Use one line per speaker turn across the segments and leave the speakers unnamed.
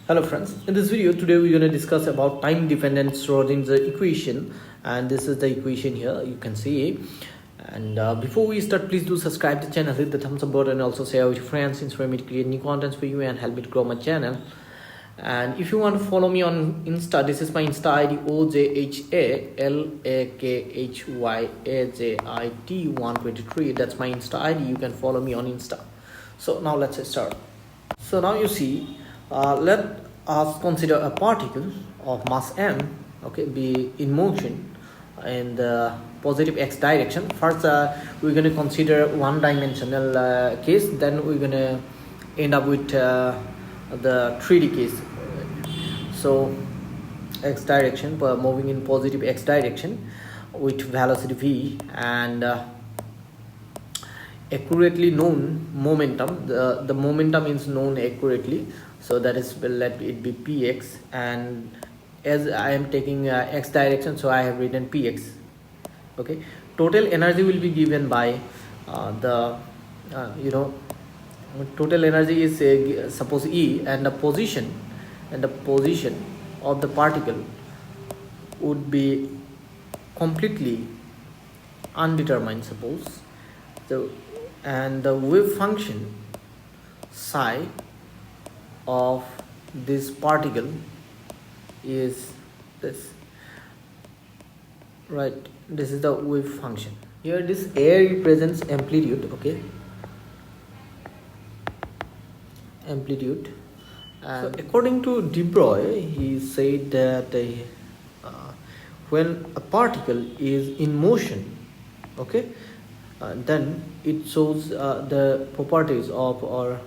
Hello friends, in this video today we're going to discuss about time dependent Schrödinger equation, and this is the equation here you can see. And before we start, please do subscribe to the channel, hit the thumbs up button, and also share with your friends, inspire me to create new contents for you and help me to grow my channel. And if you want to follow me on Insta, this is my Insta ID OJHALAKHYAJIT123. That's my Insta ID. You can follow me on Insta. So now let's start. So now you see, let us consider a particle of mass m, okay, be in motion in the positive x direction. First, we're going to consider one-dimensional case. Then we're going to end up with the 3D case. So x direction, moving in positive x direction with velocity v and accurately known momentum. The momentum is known accurately, so that is, let it be px, and as I am taking x direction, so I have written px. Okay, total energy will be given by total energy is suppose E, and the position of the particle would be completely undetermined, suppose. So, and the wave function psi of this particle is this, right? This is the wave function. Here this A represents amplitude, okay, amplitude. And so according to De Broglie, he said that when a particle is in motion, okay, then it shows the properties of, or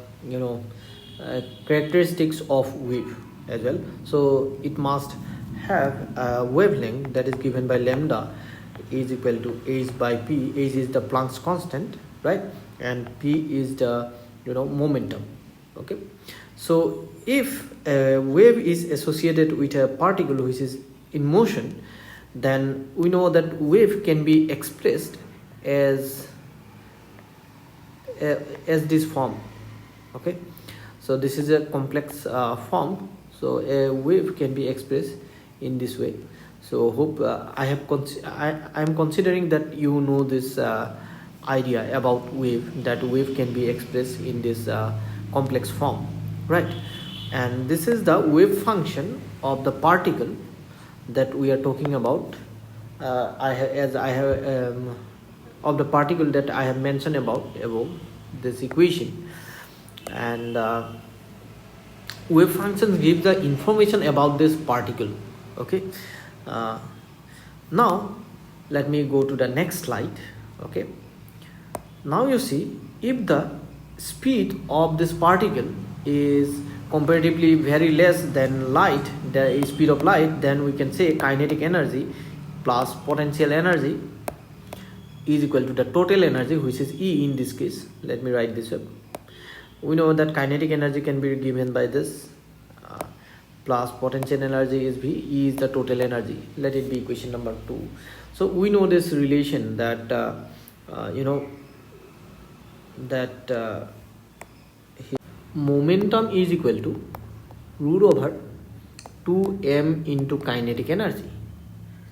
characteristics of wave as well. So it must have a wavelength that is given by lambda is equal to h by p. H is the Planck's constant, right, and p is the momentum. Okay, so if a wave is associated with a particle which is in motion, then we know that wave can be expressed as this form. Okay, so this is a complex form, so a wave can be expressed in this way. So hope I am considering that you know this idea about wave, that wave can be expressed in this complex form, right? And this is the wave function of the particle that we are talking about. Of the particle that I have mentioned about above this equation. And wave functions give the information about this particle. Okay, now let me go to the next slide. Okay, now you see, if the speed of this particle is comparatively very less than light, the speed of light, then we can say kinetic energy plus potential energy is equal to the total energy, which is E in this case. Let me write this up. We know that kinetic energy can be given by this, plus potential energy is V, E is the total energy. Let it be equation number 2. So we know this relation that momentum is equal to root over 2m into kinetic energy.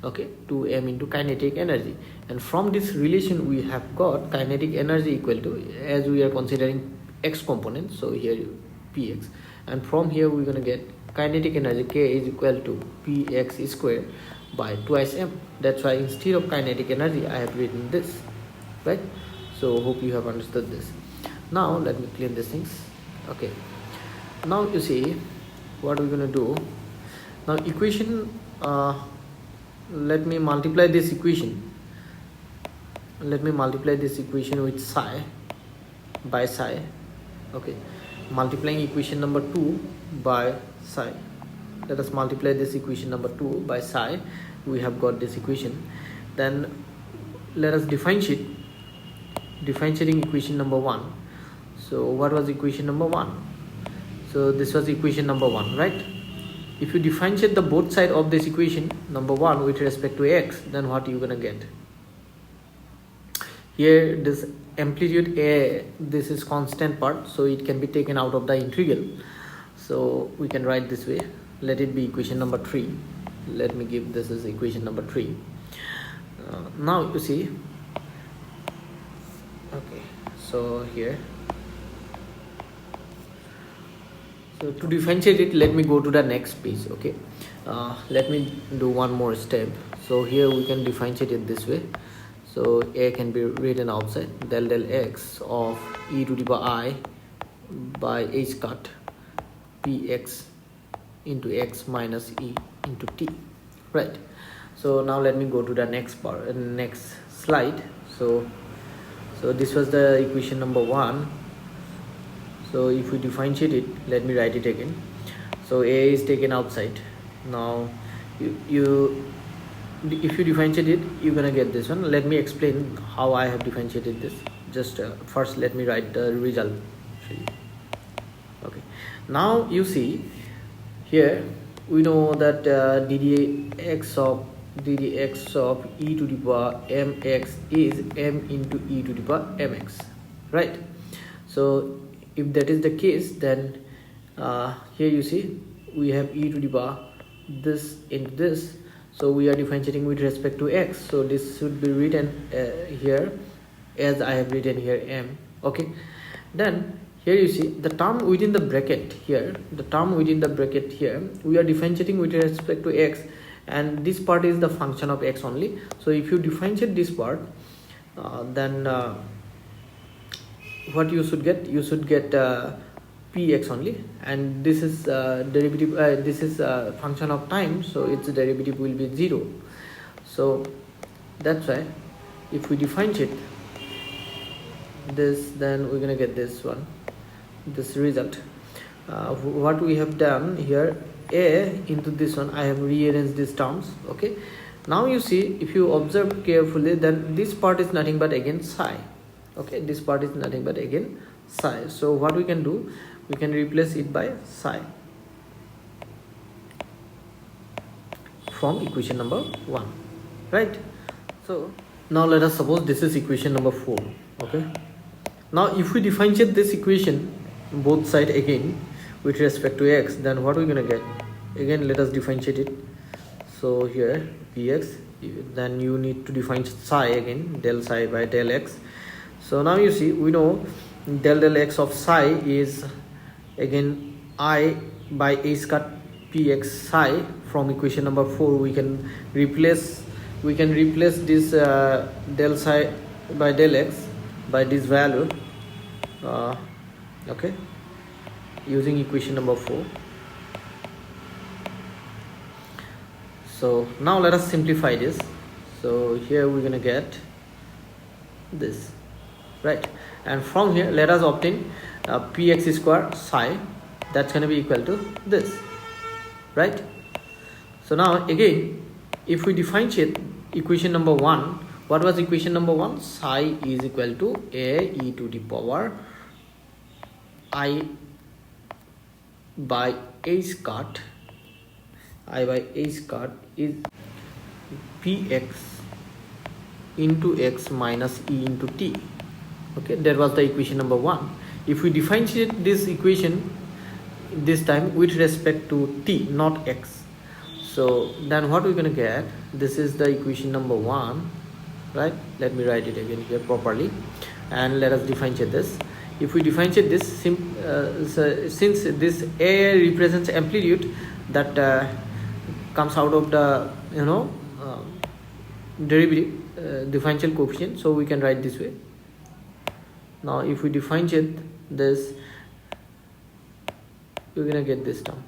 Okay, 2m into kinetic energy, and from this relation we have got kinetic energy equal to, as we are considering x component, so here px, and from here we're going to get kinetic energy k is equal to px square by twice m. That's why instead of kinetic energy I have written this, right? So hope you have understood this. Now let me clean these things. Okay, now you see what we're going to do. Now equation, let me multiply this equation. Let me multiply this equation with psi by psi. Okay, multiplying equation number 2 by psi. Let us multiply this equation number 2 by psi. We have got this equation. Then let us differentiating equation number 1. So what was equation number 1? So this was equation number 1, right? If you differentiate the both side of this equation number 1 with respect to x, then what you gonna get? Here this amplitude A, this is constant part, so it can be taken out of the integral. So we can write this way. Let it be equation number 3. Let me give this as equation number 3. Now you see, okay, so here, so to differentiate it, let me go to the next page. Okay, let me do one more step. So here we can differentiate it this way. So a can be written outside del x of e to the power I by h cut px into x minus e into t, right? So now let me go to the next part, next slide. So this was the equation number 1. So if we differentiate it, let me write it again. So a is taken outside. Now if you differentiate it, you're gonna get this one. Let me explain how I have differentiated this. Just first let me write the result. Okay, now you see here, we know that ddx of e to the power mx is m into e to the power mx, right? So if that is the case, then here you see we have e to the power this into this. So we are differentiating with respect to x. So this should be written here as I have written here m. Okay, then here you see the term within the bracket here, we are differentiating with respect to x, and this part is the function of x only. So if you differentiate this part, then what you should get? You should get px only, and this is derivative. This is a function of time, so its derivative will be 0. So that's why if we differentiate this, then we're gonna get this one, this result. What we have done here, a into this one, I have rearranged these terms. Okay, now you see, if you observe carefully, then this part is nothing but again psi. Okay, this part is nothing but again psi. So what we can do, we can replace it by psi from equation number 1, right? So now let us suppose this is equation number 4. Okay, now if we differentiate this equation both side again with respect to x, then what we're gonna get? Again, let us differentiate it. So here px, then you need to define psi again, del psi by del x. So now you see, we know del x of psi is again I by h cut px psi. From equation number 4, we can replace this del psi by del x by this value, okay, using equation number 4. So now let us simplify this. So here we're gonna get this, right? And from here, let us obtain px square psi, that's gonna be equal to this, right? So now again, if we differentiate equation number 1, what was equation number 1? Psi is equal to a e to the power I by h cut is px into x minus e into t. Okay, that was the equation number 1. If we differentiate this equation this time with respect to t, not x, so then what we're going to get? This is the equation number 1, right? Let me write it again here properly, and let us differentiate this. If we differentiate this, since this a represents amplitude that comes out of the derivative differential coefficient, so we can write this way. Now if we differentiate this, you're gonna get this term.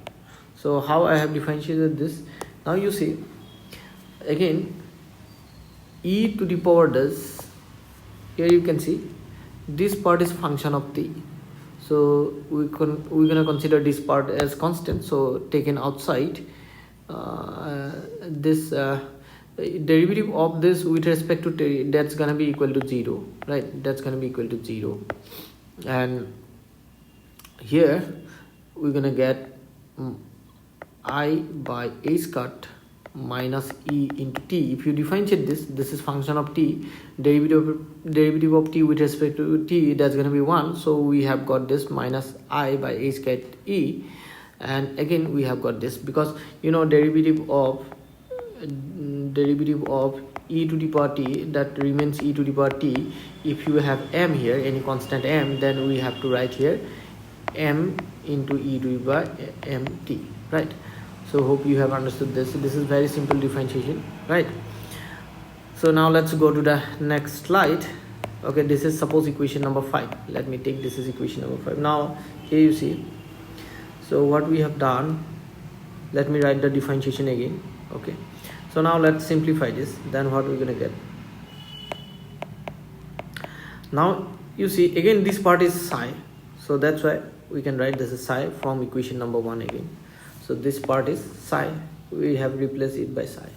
So how I have differentiated this? Now you see, again, e to the power this, here you can see this part is function of t. So we're gonna consider this part as constant, so taken outside. This derivative of this with respect to t, that's gonna be equal to 0, right? That's gonna be equal to 0, and here we're gonna get I by h cut minus e into t. If you differentiate this is function of t, derivative of t with respect to t, that's going to be 1. So we have got this minus I by h cut e, and again we have got this, because you know derivative of e to the power t, that remains e to the power t. If you have m here, any constant m, then we have to write here m into e to the power mt, right? So hope you have understood this. This is very simple differentiation, right? So now let's go to the next slide. Okay, this is suppose equation number 5. Let me take this is equation number 5. Now here you see, so what we have done, let me write the differentiation again. Okay, so now let's simplify this. Then what we're gonna get, now you see again this part is psi, so that's why we can write this is psi from equation number 1 again. So this part is psi, we have replaced it by psi.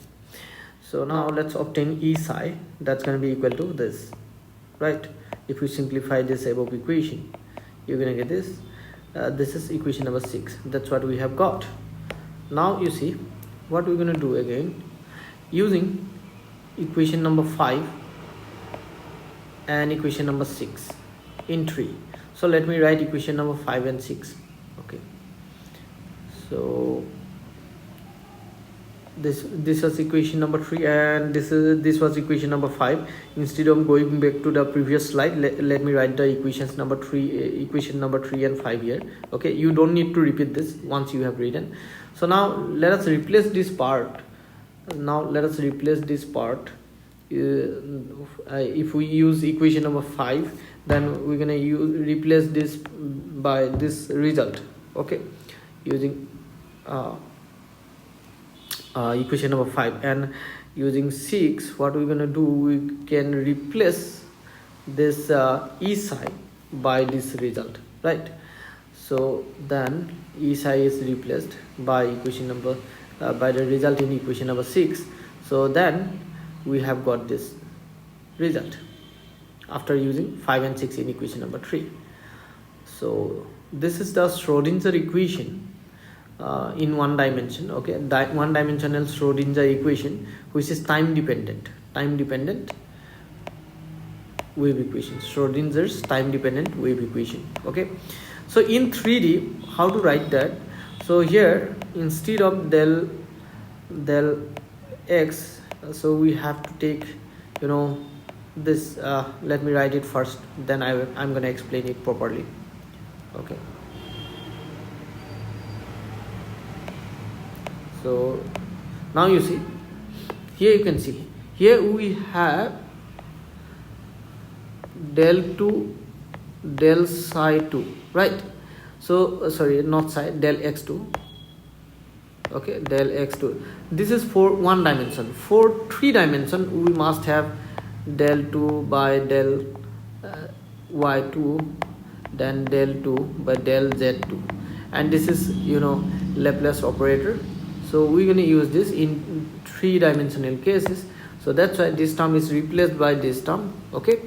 So now let's obtain e psi, that's going to be equal to this, right? If we simplify this above equation, you're going to get this. This is equation number 6. That's what we have got. Now you see what we're going to do again, using equation number 5 and equation number 6 in 3. So let me write equation number 5 and 6. Okay, so this was equation number 3 and this was equation number 5. Instead of going back to the previous slide, let me write the equation number 3 and 5 here. Okay, you don't need to repeat this once you have written. So now let us replace this part. If we use equation number 5, then we're gonna replace this by this result. Okay, using equation number 5, and using 6, what we're going to do, we can replace this e psi by this result, right? So then e psi is replaced by equation number by the result in equation number 6. So then we have got this result after using 5 and 6 in equation number 3. So this is the Schrödinger equation in one dimension. Okay, one dimensional Schrödinger equation, which is time dependent wave equation, Schrödinger's time dependent wave equation. Okay, so in 3D, how to write that? So here instead of del x, so we have to take, you know, this let me write it first, then I'm gonna explain it properly. Okay, so now you see here, you can see here we have del 2 del psi 2, right? So sorry, not psi, del x2. Okay, del x2, this is for one dimension. For 3 dimension, we must have del 2 by del y2, then del 2 by del z2, and this is, you know, Laplace operator. So we're going to use this in 3-dimensional cases. So that's why this term is replaced by this term. Okay,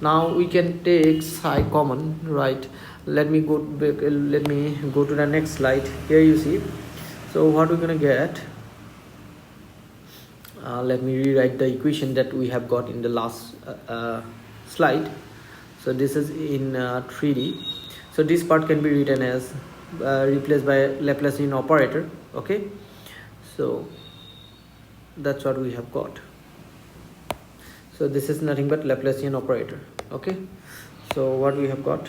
now we can take psi common, right? Let me go back, let me go to the next slide. Here you see, so what we're going to get, let me rewrite the equation that we have got in the last slide. So this is in 3D. So this part can be written as replaced by Laplacian operator. Okay, so that's what we have got. So this is nothing but Laplacian operator. Okay, so what we have got,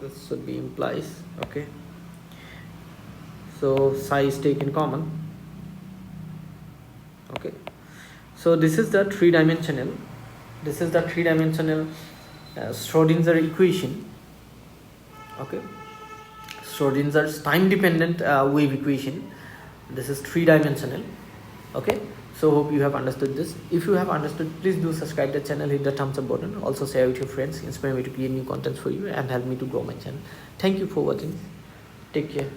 this should be implies. Okay, so psi is taken common. Okay, so this is the 3-dimensional, Schrödinger equation. Okay, Schrödinger's time dependent wave equation. This is 3-dimensional. Okay, so hope you have understood this. If you have understood, please do subscribe the channel, hit the thumbs up button, also share with your friends, inspire me to create new contents for you and help me to grow my channel. Thank you for watching. Take care.